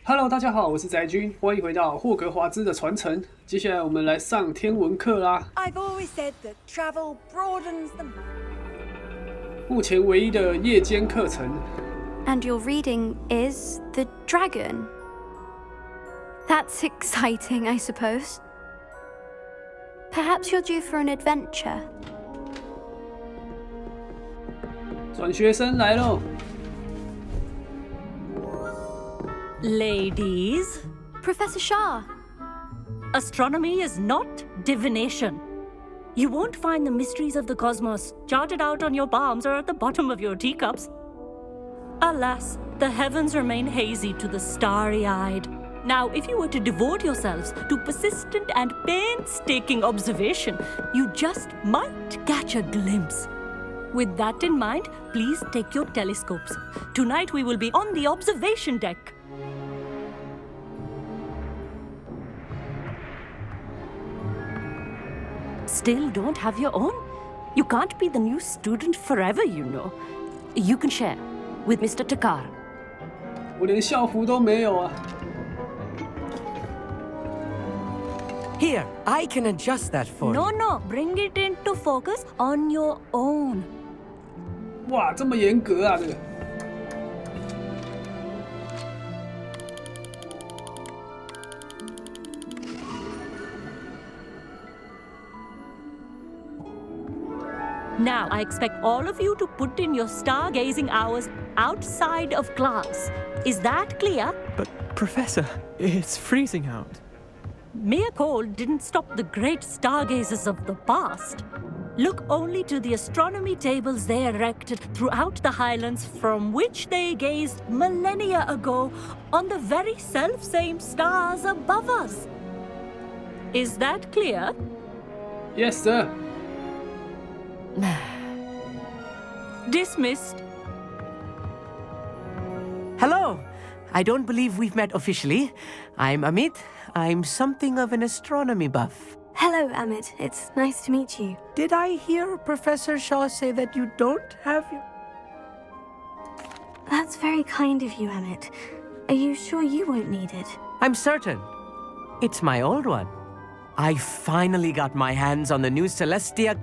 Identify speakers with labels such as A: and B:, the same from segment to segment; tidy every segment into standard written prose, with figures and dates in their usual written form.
A: Hello， 大家好，我是宅君，欢迎回到霍格华兹的传承。接下来我们来上天文课啦。
B: I've always said that travel broadens the mind.
A: 目前唯一的夜间课程。
C: And your reading is The Dragon. That's exciting, I suppose. Perhaps you're due for an adventure.
A: 转学生来喽。
D: Ladies,
C: Professor Shah.
D: astronomy is not divination. You won't find the mysteries of the cosmos charted out on your palms or at the bottom of your teacups. Alas, the heavens remain hazy to the starry-eyed. Now, if you were to devote yourselves to persistent and painstaking observation, you just might catch a glimpse. With that in mind, please take your telescopes. Tonight we will be on the observation deck. Still don't have your own? You can't be the new student forever, you know. You can share with Mr. Takar.
A: 我连校服都没有啊。
E: Here, I can adjust that for
D: No,
E: you.
D: no, bring it into focus on your own.
A: 哇，这么严格啊，这个。
D: Now, I expect all of you to put in your stargazing hours outside of class. Is that clear?
F: But, Professor, it's freezing out.
D: Mere cold didn't stop the great stargazers of the past. Look only to the astronomy tables they erected throughout the highlands from which they gazed millennia ago on the very self-same stars above us. Is that clear?
A: Yes, sir.
D: Dismissed.
E: Hello. I don't believe we've met officially. I'm Amit. I'm something of an astronomy buff.
C: Hello, Amit. It's nice to meet you.
E: Did I hear Professor Shaw say that you don't have your...
C: That's very kind of you, Amit. Are you sure you won't need it?
E: I'm certain. It's my old one. I finally got my hands on the new Celestia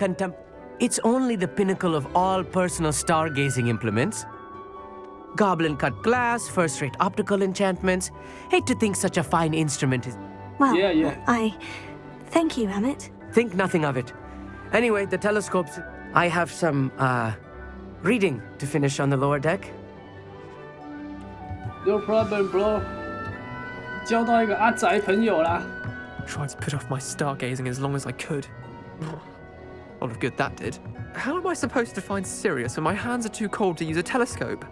E: It's only the pinnacle of all personal stargazing implements. Goblin-cut glass, first-rate optical enchantments. Hate to think such a fine instrument is...
C: Well,
A: Yeah.
C: Thank you, Amit.
E: Think nothing of it. Anyway, the telescopes... I have some, reading to finish on the lower deck.
A: No problem, bro. 交到一个阿宅朋友啦。
F: Tried to put off my stargazing as long as I could. A lot of good that did. How am I supposed to find Sirius when my hands are too cold to use a telescope?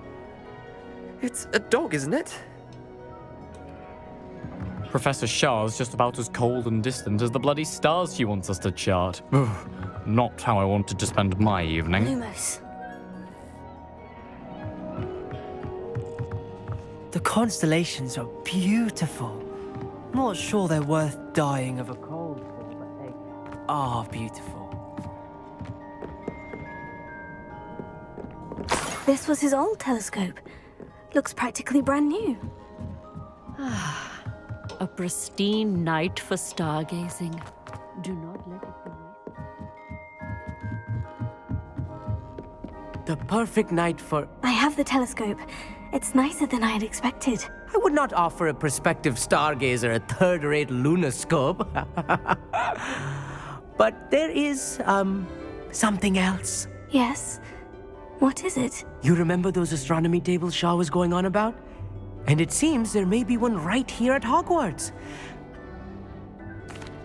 F: It's a dog, isn't it?
G: Professor Shah's just about as cold and distant as the bloody stars she wants us to chart. Not how I wanted to spend my evening.
C: Lumos.
E: The constellations are beautiful. Not sure they're worth dying of a cold for, but they are beautiful.
C: This was his old telescope. Looks practically brand new.
D: A pristine night for stargazing. Do not let it be wasted.
E: The perfect night for...
C: I have the telescope. It's nicer than I had expected.
E: I would not offer a prospective stargazer a third-rate lunoscope. But there is, something else.
C: Yes? What is it?
E: You remember those astronomy tables Shaw was going on about? And it seems there may be one right here at Hogwarts.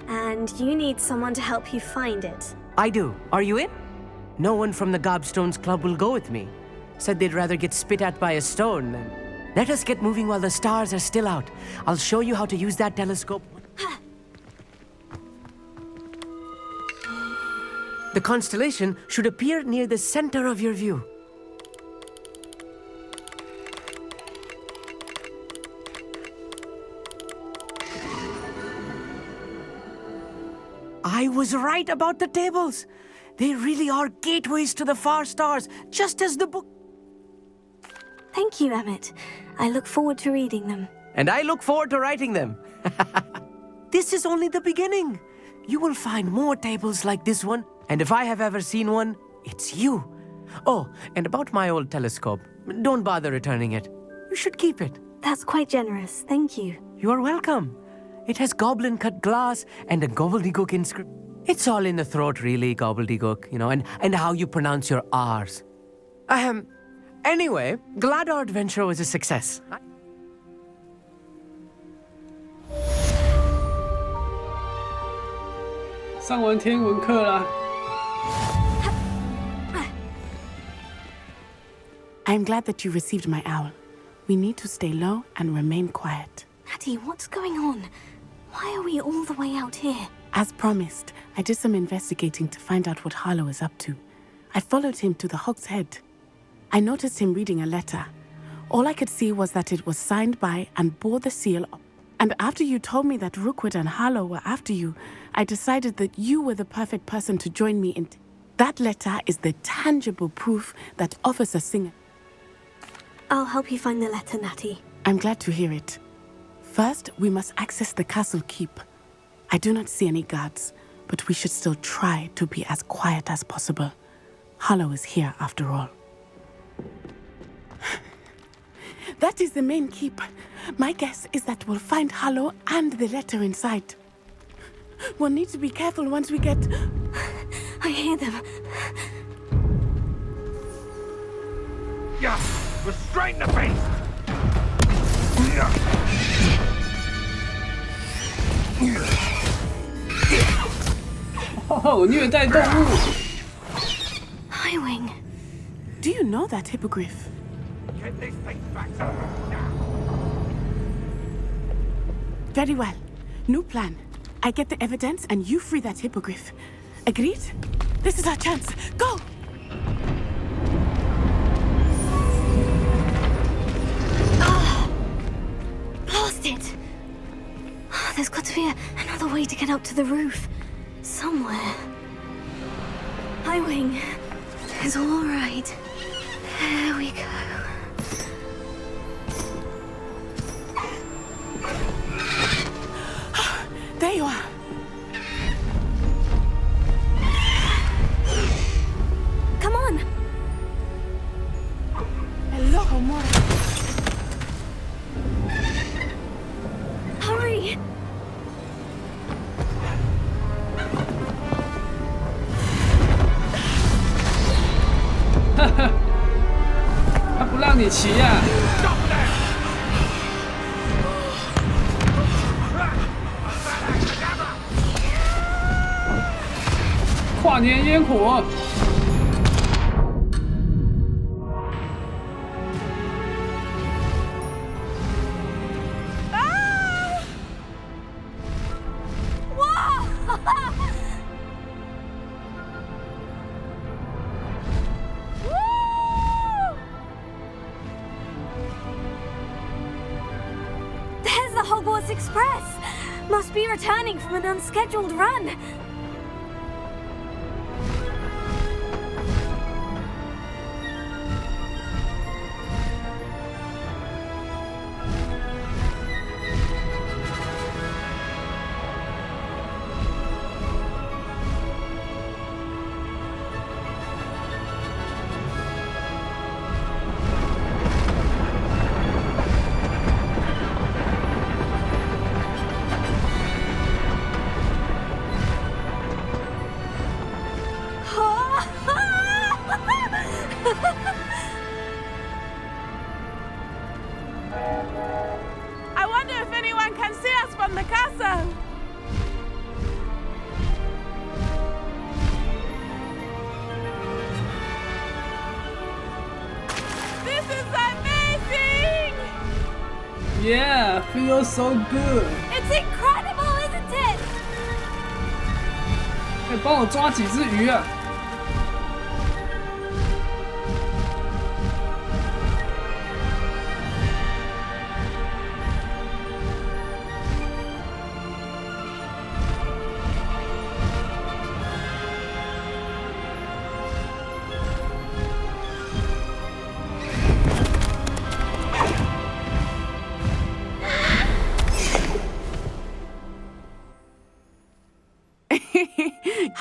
C: And you need someone to help you find it.
E: I do. Are you in? No one from the Gobstones Club will go with me. Said they'd rather get spit at by a stone than... Let us get moving while the stars are still out. I'll show you how to use that telescope. The constellation should appear near the center of your view. I was right about the tables. They really are gateways to the far stars, just as the book...
C: Thank you, Emmett. I look forward to reading them.
E: and I look forward to writing them. This is only the beginning. You will find more tables like this one, and if I have ever seen one, it's you. Oh, and about my old telescope, don't bother returning it. You should keep it.
C: That's quite generous, thank you.
E: You are welcome. It has goblin-cut glass and a gobbledygook inscription. It's all in the throat, really, gobbledygook, and how you pronounce your R's. Anyway, glad our adventure was a success.
A: 上完天文课啦。
H: I'm glad that you received my owl. We need to stay low and remain quiet.
C: Natty, what's going on? Why are we all the way out here?
H: As promised, I did some investigating to find out what Harlow is up to. I followed him to the Hog's Head. I noticed him reading a letter. All I could see was that it was signed by and bore the seal of. And after you told me that Rookwood and Harlow were after you, I decided that you were the perfect person to join me in. That letter is the tangible proof that Officer Singer.
C: I'll help you find the letter, Natty.
H: I'm glad to hear it. First, we must access the castle keep. I do not see any guards, but we should still try to be as quiet as possible. Harlow is here after all. That is the main keep. My guess is that we'll find Harlow and the letter inside. We'll need to be careful once we get...
C: I hear them.
I: Yeah, restrain the beast!
A: Oh, 虐待动物。
C: Highwing.
H: Do you know that hippogriff?
I: Get this thing back to
H: Very well. New plan. I get the evidence and you free that hippogriff. Agreed? This is our chance. Go!
C: Blast it! There's got to be another way to get up to the roof. Somewhere. Highwing. It's all right. There we go.
H: There you are.
C: Come on!
H: Hello, Mora.
C: Hurry!
A: 他不让你骑呀、跨年烟火。
C: There's the Hogwarts Express! Must be returning from an unscheduled run.
H: I wonder if anyone can see us from the castle. This is amazing!
A: Yeah, feels so good.
C: It's incredible, isn't it?
A: 哎，帮我抓几只鱼啊！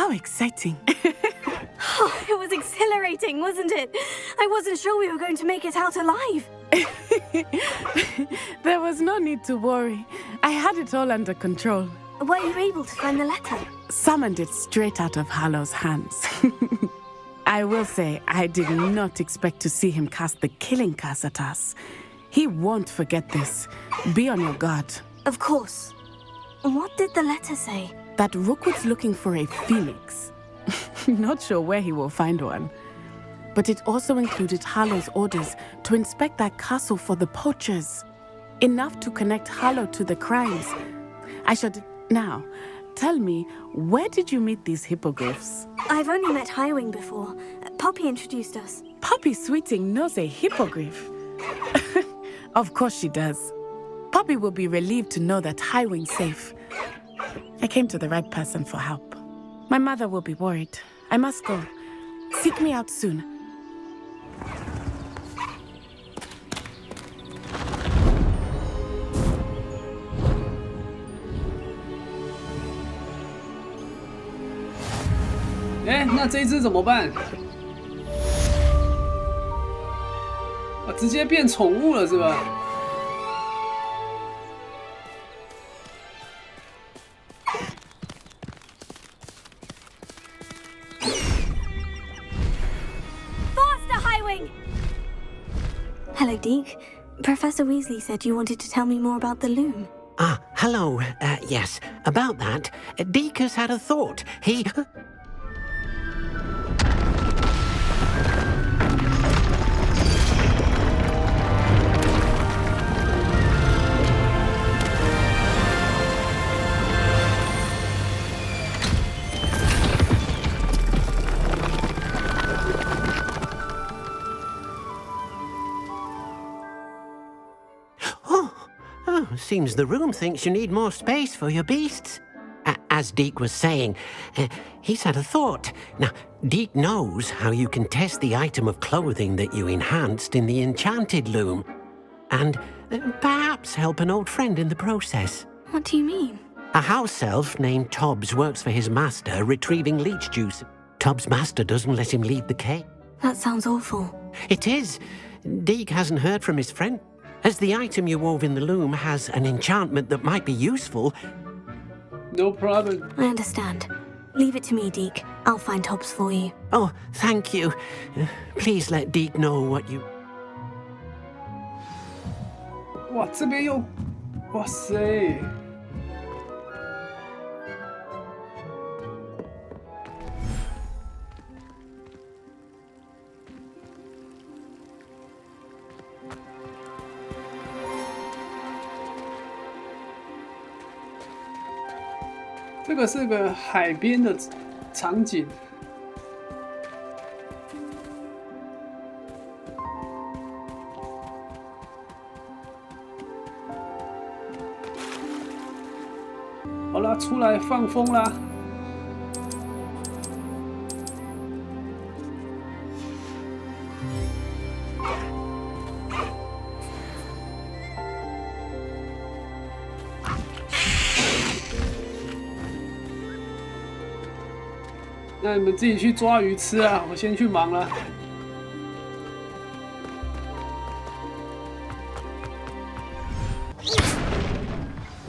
H: How exciting.
C: Oh, it was exhilarating, wasn't it? I wasn't sure we were going to make it out alive.
H: There was no need to worry. I had it all under control.
C: Were you able to find the letter?
H: Summoned it straight out of Harlow's hands. I will say, I did not expect to see him cast the killing curse at us. He won't forget this. Be on your guard.
C: Of course. What did the letter say?
H: That Rookwood's looking for a phoenix. Not sure where he will find one. But it also included Harlow's orders to inspect that castle for the poachers. Enough to connect Harlow to the crimes. I should... Now, tell me, where did you meet these hippogriffs?
C: I've only met Highwing before. Poppy introduced us.
H: Poppy Sweeting knows a hippogriff. Of course she does. Poppy will be relieved to know that Highwing's safe. I came to the right person for help. My mother will be worried. I must go. Seek me out soon.
A: 那这一只怎么办？直接变宠物了是吧？
C: Hello, Deke. Professor Weasley said you wanted to tell me more about the loom.
J: Ah, hello. Yes, about that. Deke has had a thought. He... Seems the room thinks you need more space for your beasts. As Deke was saying, he's had a thought. Now, Deke knows how you can test the item of clothing that you enhanced in the enchanted loom. And perhaps help an old friend in the process.
C: What do you mean?
J: A house elf named Tobbs works for his master, retrieving leech juice. Tobbs' master doesn't let him leave the cave.
C: That sounds awful.
J: It is. Deke hasn't heard from his friend. As the item you wove in the loom has an enchantment that might be useful...
A: No problem.
C: I understand. Leave it to me, Deke. I'll find Tobbs for you.
J: Oh, thank you. Please let Deke know what you...
A: 哇，这边又，哇塞！这个是个海边的场景。好了，出来放风啦！那你们自己去抓鱼吃啊，我先去忙了。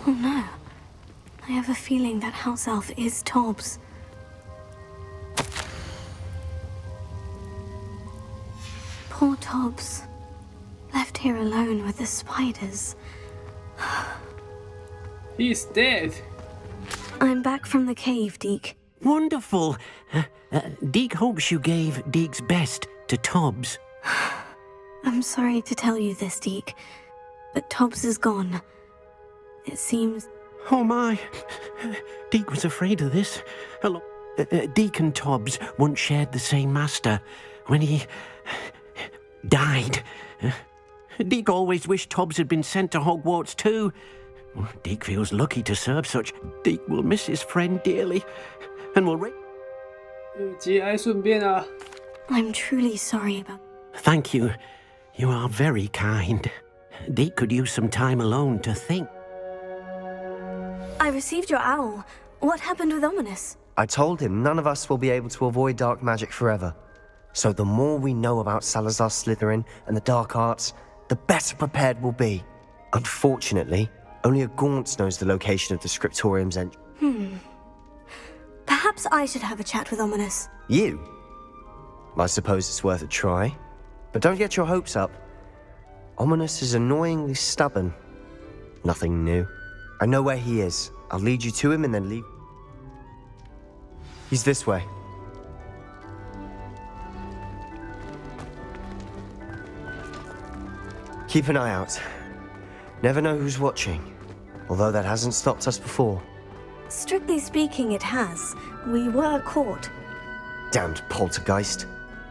C: Oh no. I have a feeling that house elf is Tobbs. Poor Tobbs. Left here alone with the spiders.
A: He's dead.
C: I'm back from the cave, Deke.
J: Wonderful. Deke hopes you gave Deke's best to Tobbs.
C: I'm sorry to tell you this, Deke, but Tobbs is gone. It seems...
J: Oh my. Deke was afraid of this. Hello. Deke and Tobbs once shared the same master when he... died. Deke always wished Tobbs had been sent to Hogwarts too. Deke feels lucky to serve such. Deke will miss his friend dearly and will...
A: 节哀顺变啊！
C: I'm truly sorry about...
J: Thank you. You are very kind. Deke could use some time alone to think.
C: I received your owl. What happened with Ominous?
K: I told him none of us will be able to avoid dark magic forever. So the more we know about Salazar Slytherin and the dark arts, the better prepared we'll be. Unfortunately, only a Gaunt knows the location of the Scriptorium's entrance.
C: Perhaps I should have a chat with Ominous.
K: You? I suppose it's worth a try. But don't get your hopes up. Ominous is annoyingly stubborn. Nothing new. I know where he is. I'll lead you to him and then leave. He's this way. Keep an eye out. Never know who's watching. Although that hasn't stopped us before.
C: Strictly speaking, it has. We were caught.
K: Damned poltergeist.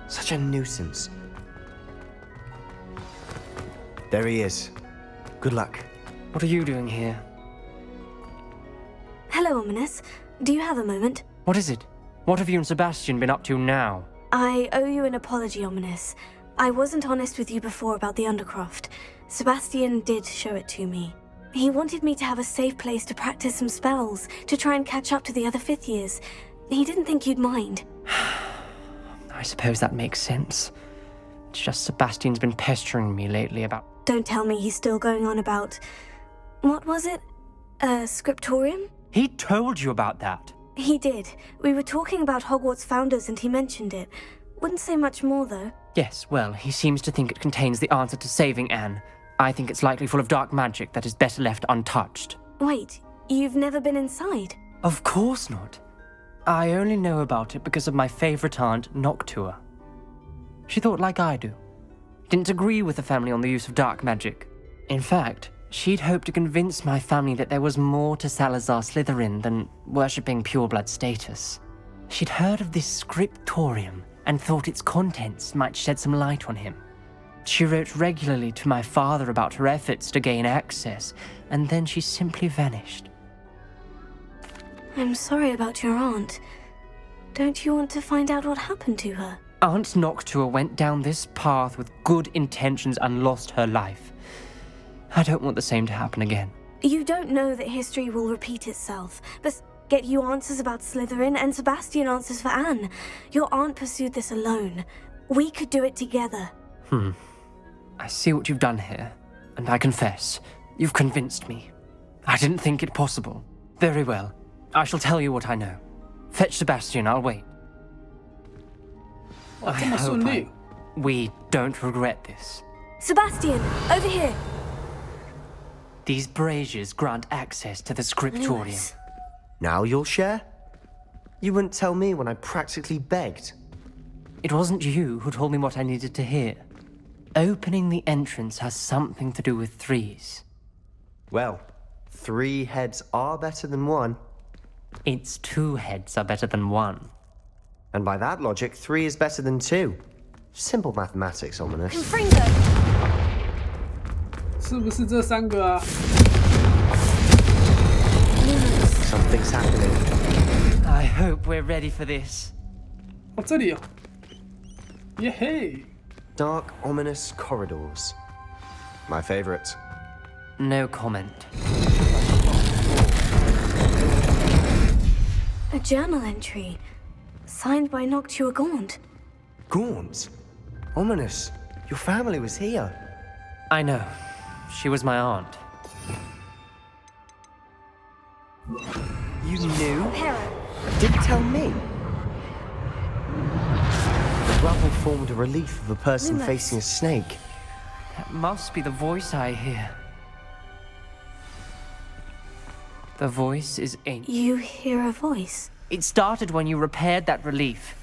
K: Such a nuisance. There he is. Good luck.
F: What are you doing here?
C: Hello, Ominous. Do you have a moment?
F: What is it? What have you and Sebastian been up to now?
C: I owe you an apology, Ominous. I wasn't honest with you before about the Undercroft. Sebastian did show it to me. He wanted me to have a safe place to practice some spells, to try and catch up to the other fifth years. He didn't think you'd mind.
F: I suppose that makes sense. It's just Sebastian's been pestering me lately about...
C: Don't tell me he's still going on about... What was it? A scriptorium?
F: He told you about that?
C: He did. We were talking about Hogwarts founders and he mentioned it. Wouldn't say much more, though.
F: Yes, well, he seems to think it contains the answer to saving Anne. I think it's likely full of dark magic that is better left untouched.
C: Wait, you've never been inside?
F: Of course not. I only know about it because of my favorite aunt, Noctua. She thought like I do. Didn't agree with the family on the use of dark magic. In fact, she'd hoped to convince my family that there was more to Salazar Slytherin than worshipping pureblood status. She'd heard of this scriptorium and thought its contents might shed some light on him. She wrote regularly to my father about her efforts to gain access, and then she simply vanished.
C: I'm sorry about your aunt. Don't you want to find out what happened to her?
F: Aunt Noctua went down this path with good intentions and lost her life. I don't want the same to happen again.
C: You don't know that history will repeat itself, but get you answers about Slytherin and Sebastian answers for Anne. Your aunt pursued this alone. We could do it together.
F: I see what you've done here, and I confess, you've convinced me. I didn't think it possible. Very well. I shall tell you what I know. Fetch Sebastian, I'll wait. I hope we don't regret this.
C: Sebastian, over here!
F: These braziers grant access to the scriptorium.
C: Lewis.
K: Now you'll share? You wouldn't tell me when I practically begged.
F: It wasn't you who told me what I needed to hear. Opening the entrance has something to do with threes.
K: Well, 3 heads are better than 1.
F: Its 2 heads are better than 1.
K: And by that logic, 3 is better than 2. Simple mathematics, Ominous.
C: Confringo!
A: 是不是这3个啊？
K: Something's happening.
F: I hope we're ready for this.
A: 哦，这里哦，耶嘿！
K: Dark, ominous corridors. My favorite.
F: No comment.
C: A journal entry. Signed by Noctua Gaunt.
K: Gaunt? Ominous. Your family was here.
F: I know. She was my aunt.
K: You knew?
C: Hera.
K: Didn't tell me. The rubble formed a relief of a person
C: Lumos.
K: facing a snake.
F: That must be the voice I hear. The voice is ancient.
C: You hear a voice?
F: It started when you repaired that relief.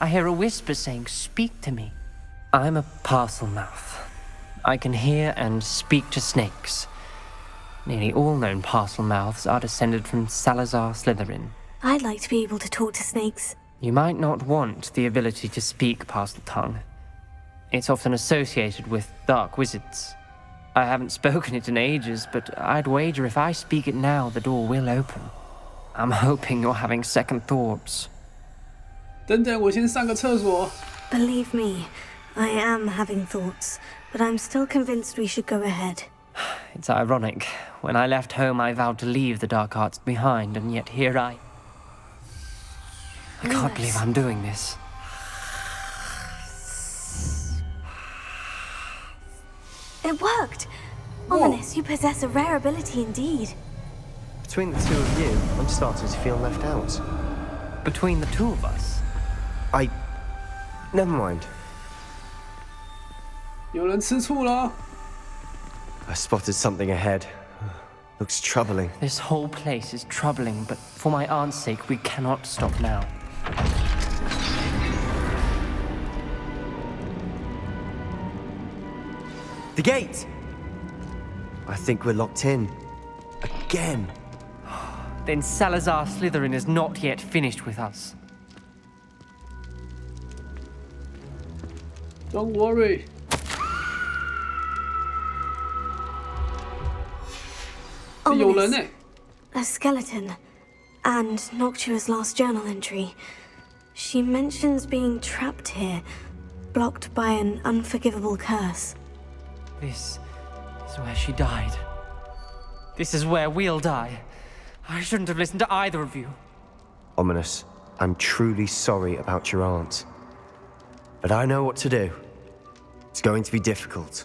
F: I hear a whisper saying, "Speak to me." I'm a parcel mouth. I can hear and speak to snakes. Nearly all known parcel mouths are descended from Salazar Slytherin.
C: I'd like to be able to talk to snakes.
F: You might not want the ability to speak parcel tongue. It's often associated with dark wizards. I haven't spoken it in ages, but I'd wager if I speak it now, the door will open. I'm hoping you're having second thoughts.
A: 等等，我先上个厕所。
C: Believe me, I am having thoughts, but I'm still convinced we should go ahead.
F: It's ironic. When I left home, I vowed to leave the dark arts behind, and yet here I...
K: I can't believe I'm doing this.
C: It worked! Ominous, you possess a rare ability indeed.
K: Between the two of you, I'm starting to feel left out.
F: Between the two of us?
K: Never mind.
A: 有人吃醋了。
K: I spotted something ahead. Looks troubling.
L: This whole place is troubling, but for my aunt's sake, we cannot stop now.
K: The gate! I think we're locked in. Again.
L: Then Salazar Slytherin is not yet finished with us.
A: Don't worry.
C: Ominous. A skeleton. And Noctua's last journal entry. She mentions being trapped here, blocked by an unforgivable curse.
L: This is where she died. This is where we'll die. I shouldn't have listened to either of you.
K: Ominous, I'm truly sorry about your aunt. But I know what to do. It's going to be difficult.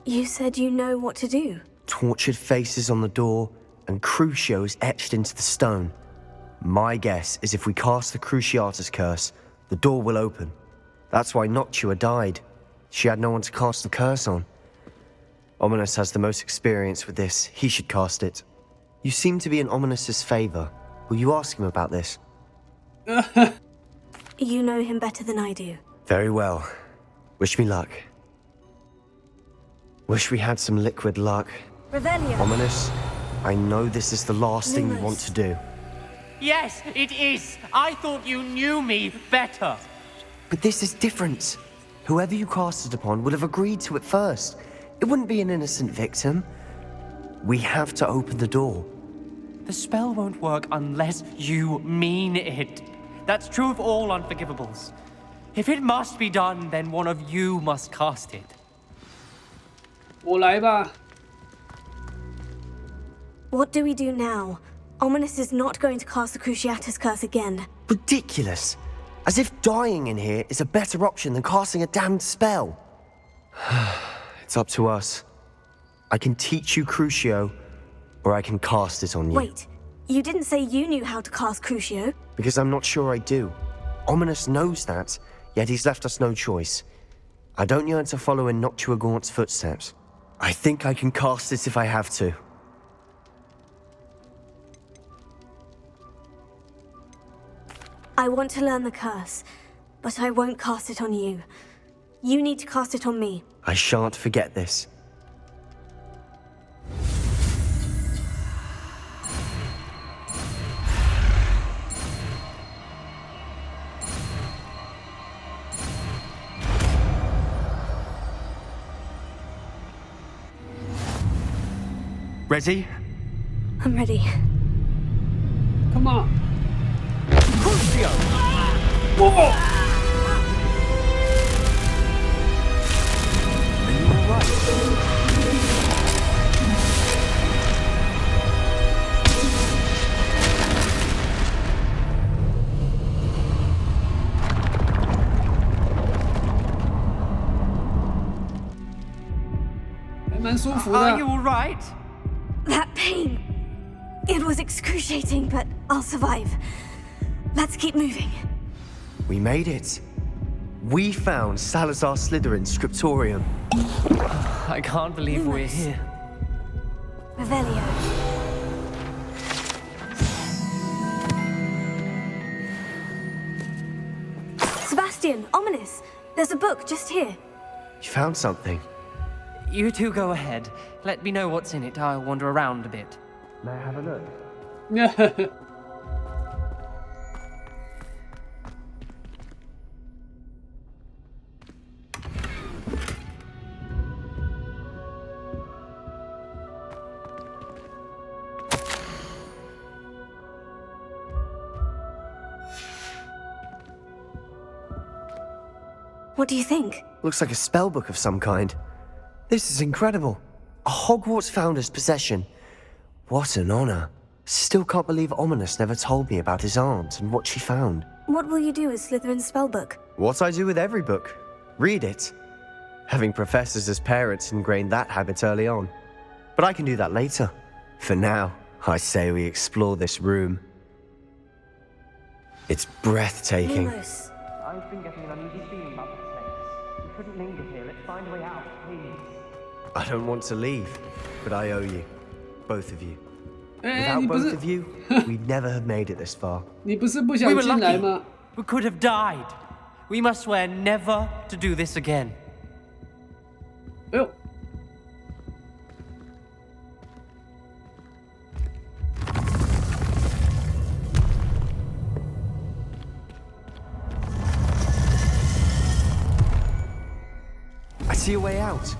C: You said you know what to do.
K: Tortured faces on the door and Crucios etched into the stone. My guess is if we cast the Cruciatus curse, the door will open. That's why Noctua died. She had no one to cast the curse on. Ominous has the most experience with this. He should cast it. You seem to be in Ominous's favor. Will you ask him about this?
C: You know him better than I do.
K: Very well. Wish me luck. Wish we had some liquid luck.
C: Revelio.
K: Ominous, I know this is the last thing you want to do.
L: Yes, it is. I thought you knew me better.
K: But this is different. Whoever you cast it upon would have agreed to it first. It wouldn't be an innocent victim. We have to open the door.
L: The spell won't work unless you mean it. That's true of all unforgivables. If it must be done, then one of you must cast it.
A: 我来吧。
C: What do we do now? Ominous is not going to cast the Cruciatus curse again.
K: Ridiculous. As if dying in here is a better option than casting a damned spell. It's up to us. I can teach you Crucio, or I can cast it on you.
C: Wait, you didn't say you knew how to cast Crucio?
K: Because I'm not sure I do. Ominous knows that, yet he's left us no choice. I don't yearn to follow in Noctua Gaunt's footsteps. I think I can cast it if I have to.
C: I want to learn the curse, but I won't cast it on you. You need to cast it on me.
K: I shan't forget this.
F: Ready?
C: I'm ready.
A: Come on.
F: Crucio!
A: Whoa!
K: Are you alright?
L: Are you alright?
C: That pain. It was excruciating, but I'll survive. Let's keep moving.
K: We made it. We found Salazar Slytherin's scriptorium.
L: I can't believe we're here.
C: Revelio. Sebastian, Ominous. There's a book just here.
K: You found something.
L: You two go ahead. Let me know what's in it. I'll wander around a bit.
K: May I have a look?
C: What do you think?
K: Looks like a spellbook of some kind. This is incredible. A Hogwarts founder's possession. What an honor. Still can't believe Ominous never told me about his aunt and what she found.
C: What will you do with Slytherin's spellbook?
K: What I do with every book. Read it. Having professors as parents ingrained that habit early on. But I can do that later. For now, I say we explore this room. It's breathtaking.
C: Lumos.
L: I've been getting an uneasy feeling about this place. We couldn't linger here. Let's find a way out, please.
K: I don't want to leave, but I owe you. Both of you.
A: 哎，
K: Without
A: 你不
K: both
A: 是
K: of you, we'd never have made it this far.
A: 你不是不想
L: We were
A: 进来
L: lucky.
A: 吗？
L: We could have died. We must swear never to do this again.
A: 哎呦，
K: I see a way out.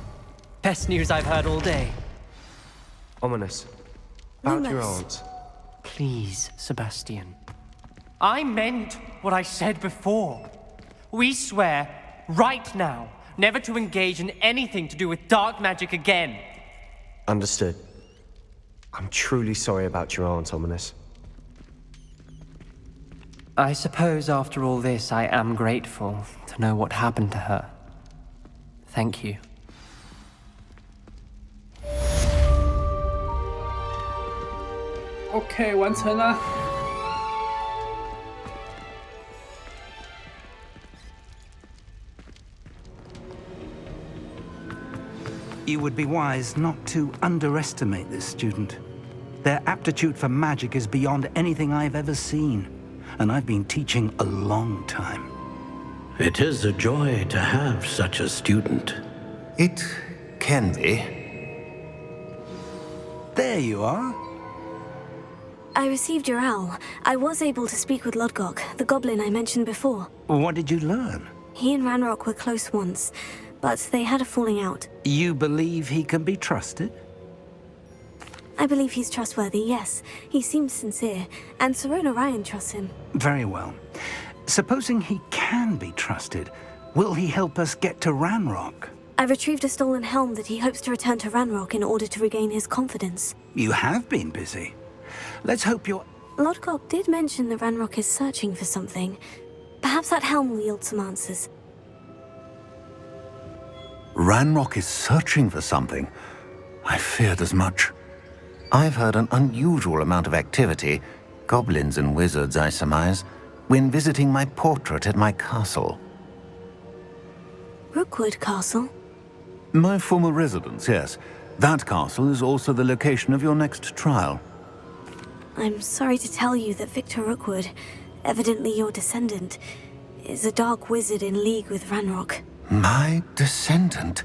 L: Best news I've heard all day.
K: Ominous. About your
C: Lumos.
K: aunt.
L: Please, Sebastian. I meant what I said before. We swear, right now, never to engage in anything to do with dark magic again.
K: Understood. I'm truly sorry about your aunt, Ominous.
L: I suppose after all this, I am grateful to know what happened to her. Thank you.
A: OK， 完成了。
M: You would be wise not to underestimate this student. Their aptitude for magic is beyond anything I've ever seen, and I've been teaching a long time.
J: It is a joy to have such a student.
N: It can be.
M: There you are.
C: I received your owl. I was able to speak with Lodgok, the goblin I mentioned before.
M: What did you learn?
C: He and Ranrock were close once, but they had a falling out.
M: You believe he can be trusted?
C: I believe he's trustworthy, yes. He seems sincere, and Serona Ryan trusts him.
M: Very well. Supposing he can be trusted, will he help us get to Ranrock?
C: I retrieved a stolen helm that he hopes to return to Ranrock in order to regain his confidence.
M: You have been busy. Let's hope you're...
C: Lodgok did mention that Ranrock is searching for something. Perhaps that helm will yield some answers.
N: Ranrock is searching for something. I feared as much. I've heard an unusual amount of activity, goblins and wizards, I surmise, when visiting my portrait at my castle.
C: Rookwood Castle?
N: My former residence, yes. That castle is also the location of your next trial.
C: I'm sorry to tell you that Victor Rookwood, evidently your descendant, is a dark wizard in league with Ranrock.
N: My descendant?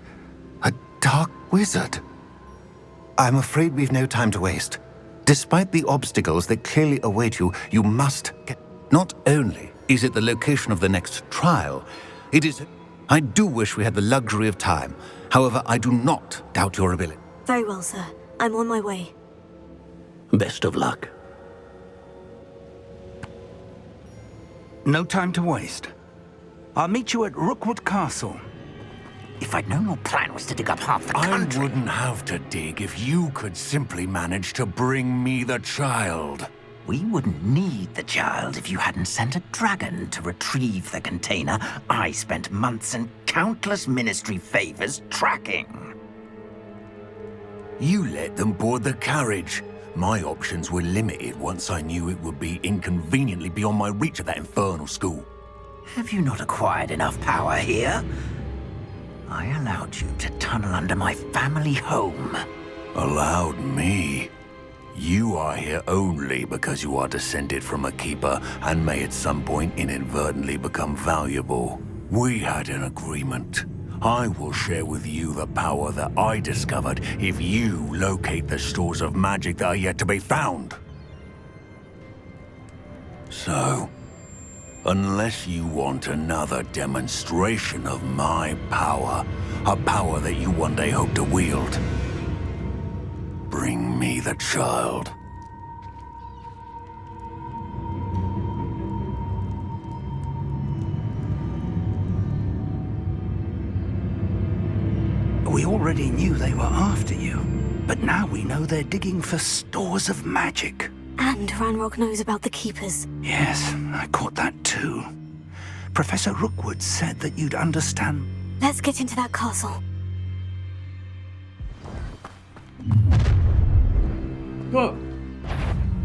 N: A dark wizard? I'm afraid we've no time to waste. Despite the obstacles that clearly await you, you must get... Not only is it the location of the next trial, it is... I do wish we had the luxury of time. However, I do not doubt your ability.
C: Very well, sir. I'm on my way.
J: Best of luck.
M: No time to waste. I'll meet you at Rookwood Castle.
O: If I'd known your plan was to dig up half the country...
N: I wouldn't have to dig if you could simply manage to bring me the child.
O: We wouldn't need the child if you hadn't sent a dragon to retrieve the container I spent months and countless ministry favors tracking.
N: You let them board the carriage. My options were limited once I knew it would be inconveniently beyond my reach at that infernal school.
O: Have you not acquired enough power here? I allowed you to tunnel under my family home.
N: Allowed me? You are here only because you are descended from a keeper and may at some point inadvertently become valuable. We had an agreement. I will share with you the power that I discovered if you locate the stores of magic that are yet to be found. So, unless you want another demonstration of my power, a power that you one day hope to wield, bring me the child.
M: We already knew they were after you, but now we know they're digging for stores of magic.
C: And Ranrock knows about the Keepers.
M: Yes, I caught that too. Professor Rookwood said that you'd understand.
C: Let's get into that castle.
A: Whoa.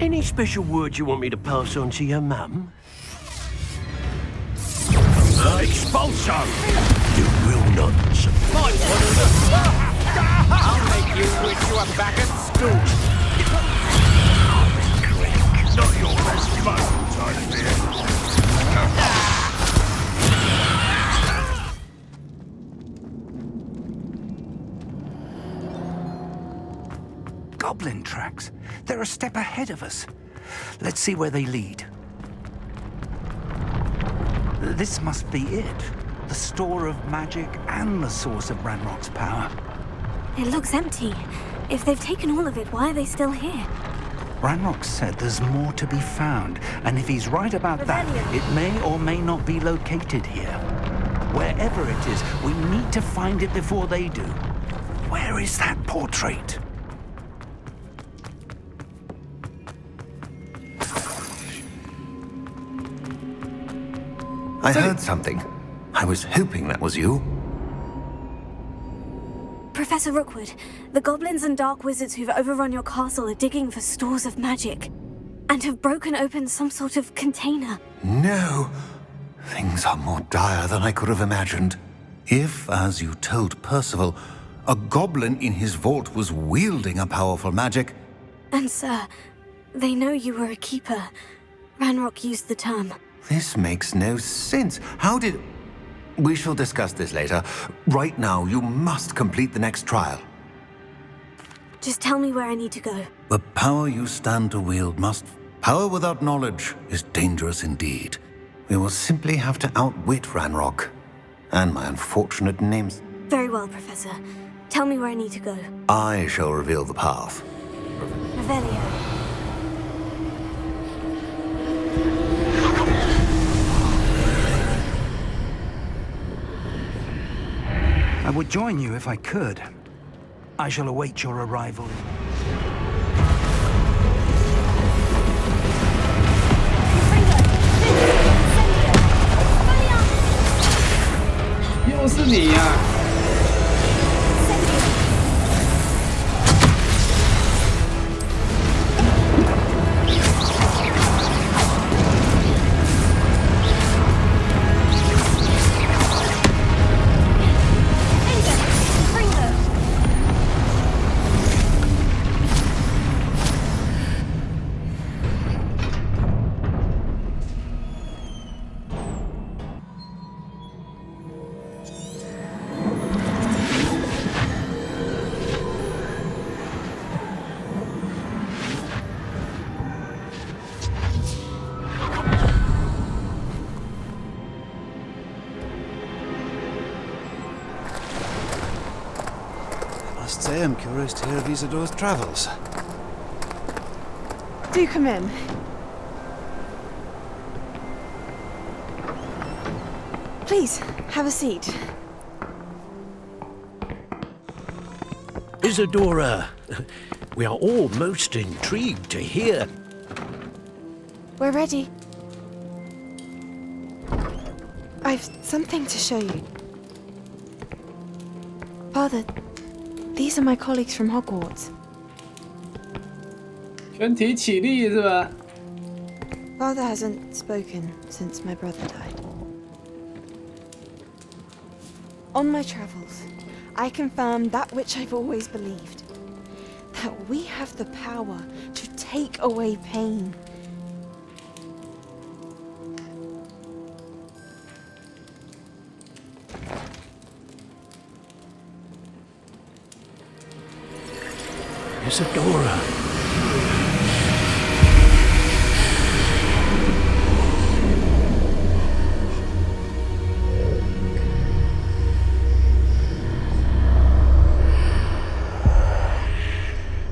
J: Any special words you want me to pass on to your mum? Expulso! You will not survive.
I: I'll make you wish you were back at school. Not your best moment, I fear.
M: Goblin tracks. They're a step ahead of us. Let's see where they lead. This must be it. The store of magic and the source of Ranrock's power.
C: It looks empty. If they've taken all of it, why are they still here?
M: Ranrock said there's more to be found, and if he's right about that, it may or may not be located here. Wherever it is, we need to find it before they do. Where is that portrait?
N: I heard something. I was hoping that was you.
C: Professor Rookwood, the goblins and dark wizards who've overrun your castle are digging for stores of magic and have broken open some sort of container.
N: No. Things are more dire than I could have imagined. If, as you told Percival, a goblin in his vault was wielding a powerful magic...
C: And sir, they know you were a keeper. Ranrock used the term.
N: This makes no sense. How did... We shall discuss this later. Right now, you must complete the next trial.
C: Just tell me where I need to go.
N: The power you stand to wield must... Power without knowledge is dangerous indeed. We will simply have to outwit Ranrock. And my unfortunate names.
C: Very well, Professor. Tell me where I need to go.
N: I shall reveal the path.
C: Revelio.
M: I would join you if I could. I shall await your arrival.
A: 又是你呀！
P: I must say I'm curious to hear of Isidore's travels.
B: Do come in. Please, have a seat.
J: Isidora, we are all most intrigued to hear.
B: We're ready. I've something to show you. Father, these are my colleagues from Hogwarts.
A: 全体起立是吧？
B: Father hasn't spoken since my brother died. On my travels, I confirmed that which I've always believed. That we have the power to take away pain.
J: Isidora.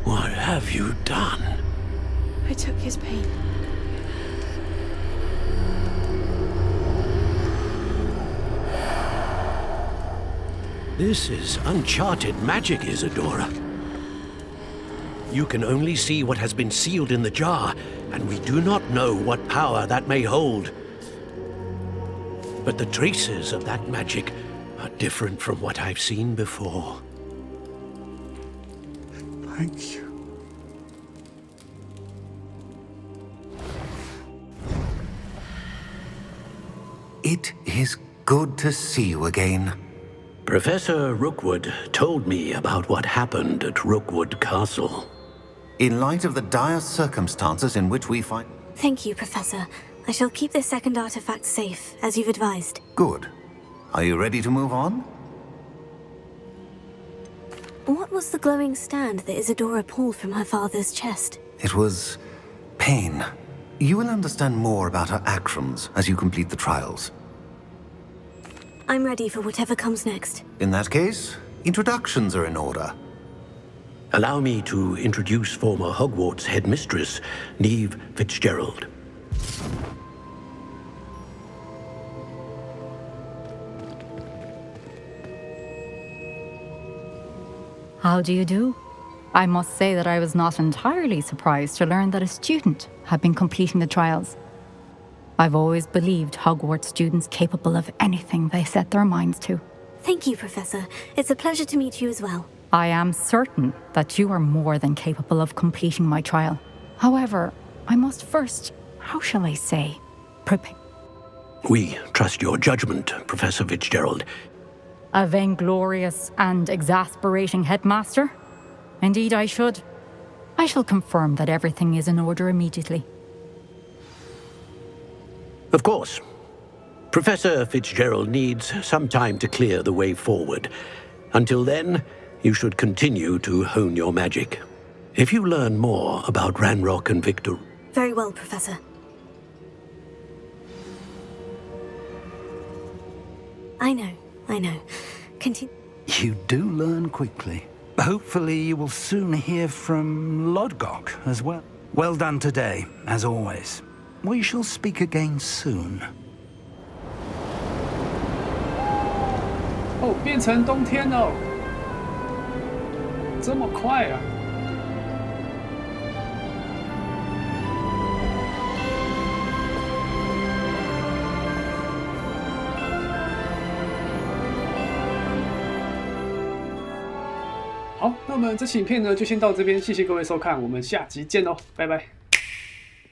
J: What have you done?
B: I took his pain.
J: This is uncharted magic, Isidora. You can only see what has been sealed in the jar, and we do not know what power that may hold. But the traces of that magic are different from what I've seen before.
N: Thank you. It is good to see you again.
J: Professor Rookwood told me about what happened at Rookwood Castle.
N: In light of the dire circumstances in which we find...
C: Thank you, Professor. I shall keep this second artifact safe, as you've advised.
N: Good. Are you ready to move on?
C: What was the glowing stand that Isadora pulled from her father's chest?
N: It was pain. You will understand more about her actions as you complete the trials.
C: I'm ready for whatever comes next.
N: In that case, introductions are in order.
J: Allow me to introduce former Hogwarts headmistress, Neve Fitzgerald.
Q: How do you do? I must say that I was not entirely surprised to learn that a student had been completing the trials. I've always believed Hogwarts students capable of anything they set their minds to.
C: Thank you, Professor. It's a pleasure to meet you as well.
Q: I am certain that you are more than capable of completing my trial. However, I must first, how shall I say, prepare.
J: We trust your judgment, Professor Fitzgerald.
Q: A vainglorious and exasperating headmaster? Indeed, I should. I shall confirm that everything is in order immediately.
J: Of course. Professor Fitzgerald needs some time to clear the way forward. Until then, you should continue to hone your magic. If you learn more about Ranrock and Victor...
C: Very well, Professor. I know. Continue.
M: You do learn quickly. Hopefully you will soon hear from Lodgok as well. Well done today, as always. We shall speak again soon.
A: 哦，变成冬天了，这么快啊！好，那么这期影片呢就先到这边，谢谢各位收看，我们下集见喽，拜拜。